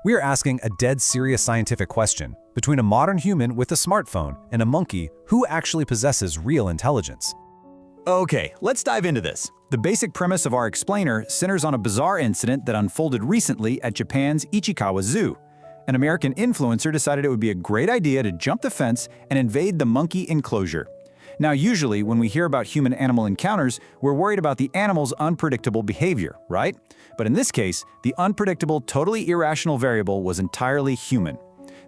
We are asking a dead serious scientific question between a modern human with a smartphone and a monkey who actually possesses real intelligence. Okay, let's dive into this. The basic premise of our explainer centers on a bizarre incident that unfolded recently at Japan's Ichikawa Zoo. An American influencer decided it would be a great idea to jump the fence and invade the monkey enclosure. Now, usually when we hear about human-animal encounters, we're worried about the animal's unpredictable behavior, right? But in this case, the unpredictable, totally irrational variable was entirely human.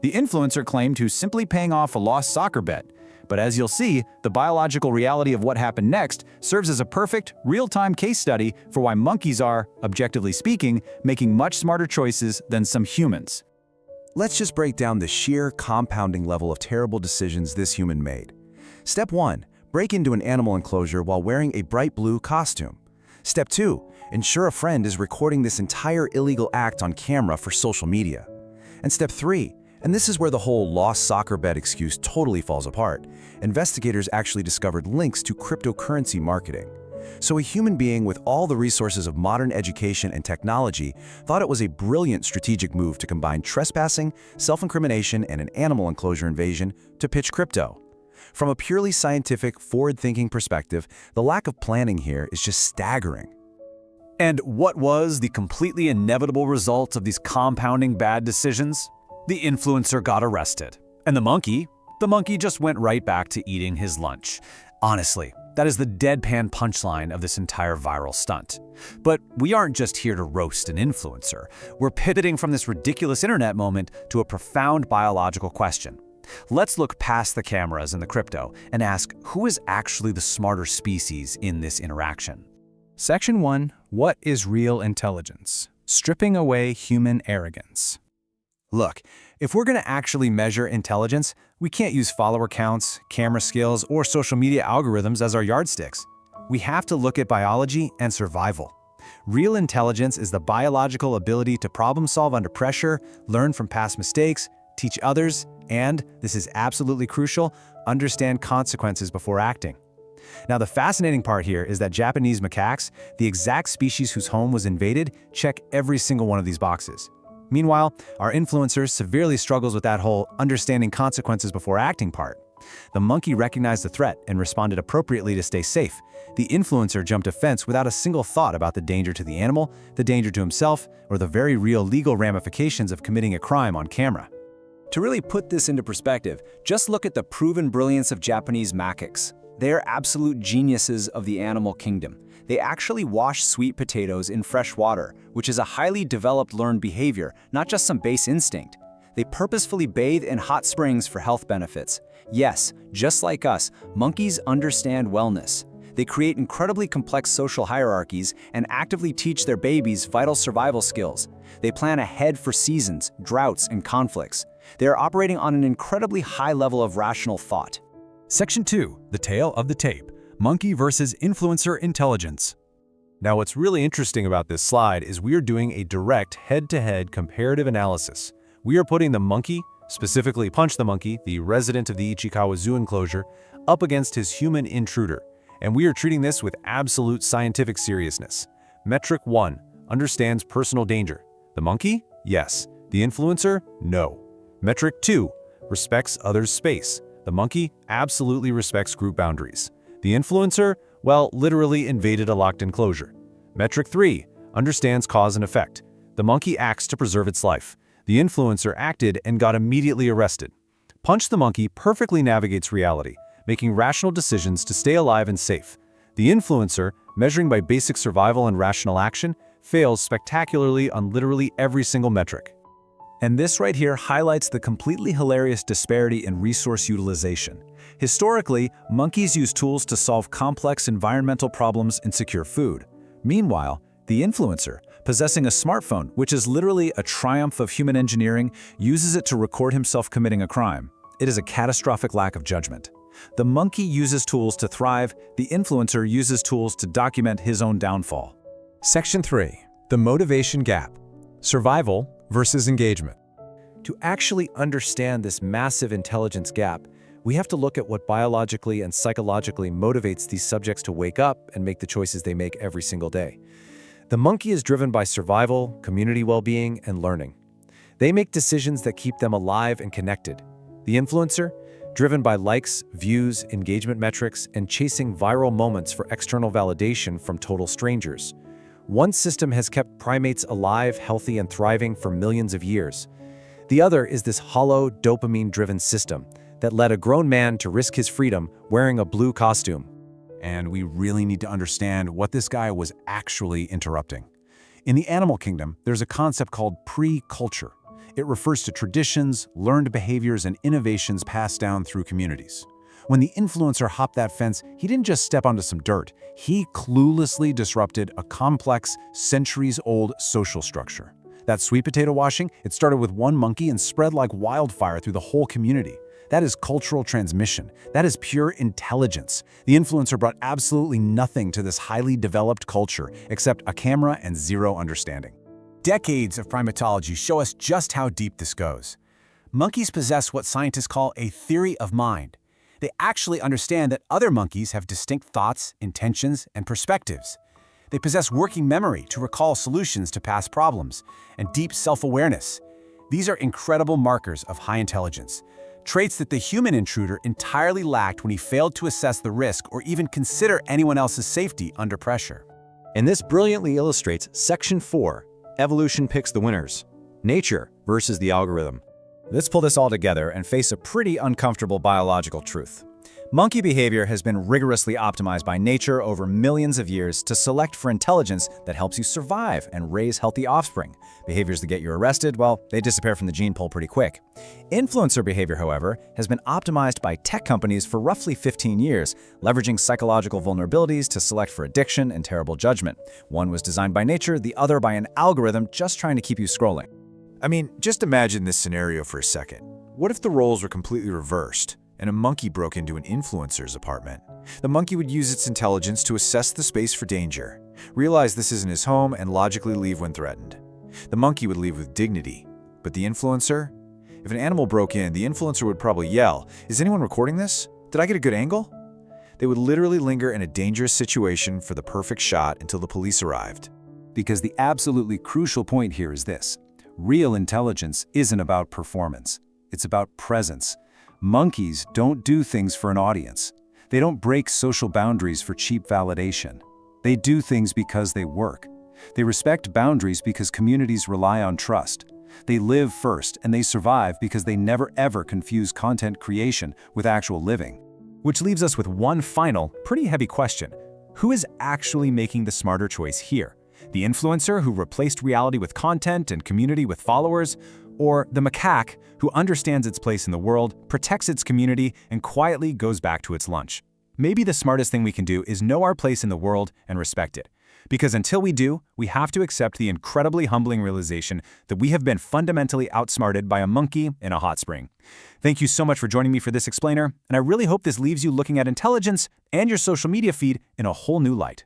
The influencer claimed he was simply paying off a lost soccer bet. But as you'll see, the biological reality of what happened next serves as a perfect, real-time case study for why monkeys are, objectively speaking, making much smarter choices than some humans. Let's just break down the sheer compounding level of terrible decisions this human made. Step 1. Break into an animal enclosure while wearing a bright blue costume. Step 2. Ensure a friend is recording this entire illegal act on camera for social media. And Step 3. And this is where the whole lost soccer bet excuse totally falls apart. Investigators actually discovered links to cryptocurrency marketing. So a human being with all the resources of modern education and technology thought it was a brilliant strategic move to combine trespassing, self-incrimination, and an animal enclosure invasion to pitch crypto. From a purely scientific, forward-thinking perspective, the lack of planning here is just staggering. And what was the completely inevitable result of these compounding bad decisions? The influencer got arrested. And the monkey just went right back to eating his lunch. Honestly, that is the deadpan punchline of this entire viral stunt. But we aren't just here to roast an influencer. We're pivoting from this ridiculous internet moment to a profound biological question. Let's look past the cameras and the crypto and ask who is actually the smarter species in this interaction. Section 1. What is real intelligence? Stripping away human arrogance. Look, if we're going to actually measure intelligence, we can't use follower counts, camera skills, or social media algorithms as our yardsticks. We have to look at biology and survival. Real intelligence is the biological ability to problem solve under pressure, learn from past mistakes, teach others, and, this is absolutely crucial, understand consequences before acting. Now, the fascinating part here is that Japanese macaques, the exact species whose home was invaded, check every single one of these boxes. Meanwhile, our influencer severely struggles with that whole understanding consequences before acting part. The monkey recognized the threat and responded appropriately to stay safe. The influencer jumped a fence without a single thought about the danger to the animal, the danger to himself, or the very real legal ramifications of committing a crime on camera. To really put this into perspective, just look at the proven brilliance of Japanese macaques. They are absolute geniuses of the animal kingdom. They actually wash sweet potatoes in fresh water, which is a highly developed learned behavior, not just some base instinct. They purposefully bathe in hot springs for health benefits. Yes, just like us, monkeys understand wellness. They create incredibly complex social hierarchies and actively teach their babies vital survival skills. They plan ahead for seasons, droughts, and conflicts. They are operating on an incredibly high level of rational thought. Section 2. The Tale of the Tape. Monkey versus Influencer Intelligence. Now, what's really interesting about this slide is we are doing a direct head-to-head comparative analysis. We are putting the monkey, specifically Punch the Monkey, the resident of the Ichikawa Zoo enclosure, up against his human intruder. And we are treating this with absolute scientific seriousness. Metric 1. Understands personal danger. The monkey? Yes. The influencer? No. Metric 2. Respects others' space. The monkey absolutely respects group boundaries. The influencer, well, literally invaded a locked enclosure. Metric 3. Understands cause and effect. The monkey acts to preserve its life. The influencer acted and got immediately arrested. Punch the Monkey perfectly navigates reality, making rational decisions to stay alive and safe. The influencer, measuring by basic survival and rational action, fails spectacularly on literally every single metric. And this right here highlights the completely hilarious disparity in resource utilization. Historically, monkeys use tools to solve complex environmental problems and secure food. Meanwhile, the influencer, possessing a smartphone, which is literally a triumph of human engineering, uses it to record himself committing a crime. It is a catastrophic lack of judgment. The monkey uses tools to thrive, the influencer uses tools to document his own downfall. Section 3. The Motivation Gap. Survival versus engagement. To actually understand this massive intelligence gap, we have to look at what biologically and psychologically motivates these subjects to wake up and make the choices they make every single day. The monkey is driven by survival, community well-being, and learning. They make decisions that keep them alive and connected. The influencer, driven by likes, views, engagement metrics, and chasing viral moments for external validation from total strangers. One system has kept primates alive, healthy, and thriving for millions of years. The other is this hollow, dopamine-driven system that led a grown man to risk his freedom wearing a blue costume. And we really need to understand what this guy was actually interrupting. In the animal kingdom, there's a concept called pre-culture. It refers to traditions, learned behaviors, and innovations passed down through communities. When the influencer hopped that fence, he didn't just step onto some dirt. He cluelessly disrupted a complex, centuries-old social structure. That sweet potato washing, it started with one monkey and spread like wildfire through the whole community. That is cultural transmission. That is pure intelligence. The influencer brought absolutely nothing to this highly developed culture except a camera and zero understanding. Decades of primatology show us just how deep this goes. Monkeys possess what scientists call a theory of mind. They actually understand that other monkeys have distinct thoughts, intentions, and perspectives. They possess working memory to recall solutions to past problems, and deep self-awareness. These are incredible markers of high intelligence, traits that the human intruder entirely lacked when he failed to assess the risk or even consider anyone else's safety under pressure. And this brilliantly illustrates Section 4, Evolution Picks the Winners, Nature versus the Algorithm. Let's pull this all together and face a pretty uncomfortable biological truth. Monkey behavior has been rigorously optimized by nature over millions of years to select for intelligence that helps you survive and raise healthy offspring. Behaviors that get you arrested, well, they disappear from the gene pool pretty quick. Influencer behavior, however, has been optimized by tech companies for roughly 15 years, leveraging psychological vulnerabilities to select for addiction and terrible judgment. One was designed by nature, the other by an algorithm just trying to keep you scrolling. I mean, just imagine this scenario for a second. What if the roles were completely reversed and a monkey broke into an influencer's apartment? The monkey would use its intelligence to assess the space for danger, realize this isn't his home, and logically leave when threatened. The monkey would leave with dignity. But the influencer? If an animal broke in, the influencer would probably yell, "Is anyone recording this? Did I get a good angle?" They would literally linger in a dangerous situation for the perfect shot until the police arrived. Because the absolutely crucial point here is this: real intelligence isn't about performance. It's about presence. Monkeys don't do things for an audience. They don't break social boundaries for cheap validation. They do things because they work. They respect boundaries because communities rely on trust. They live first, and they survive because they never ever confuse content creation with actual living. Which leaves us with one final, pretty heavy question. Who is actually making the smarter choice here? The influencer who replaced reality with content and community with followers? Or the macaque who understands its place in the world, protects its community, and quietly goes back to its lunch? Maybe the smartest thing we can do is know our place in the world and respect it. Because until we do, we have to accept the incredibly humbling realization that we have been fundamentally outsmarted by a monkey in a hot spring. Thank you so much for joining me for this explainer, and I really hope this leaves you looking at intelligence and your social media feed in a whole new light.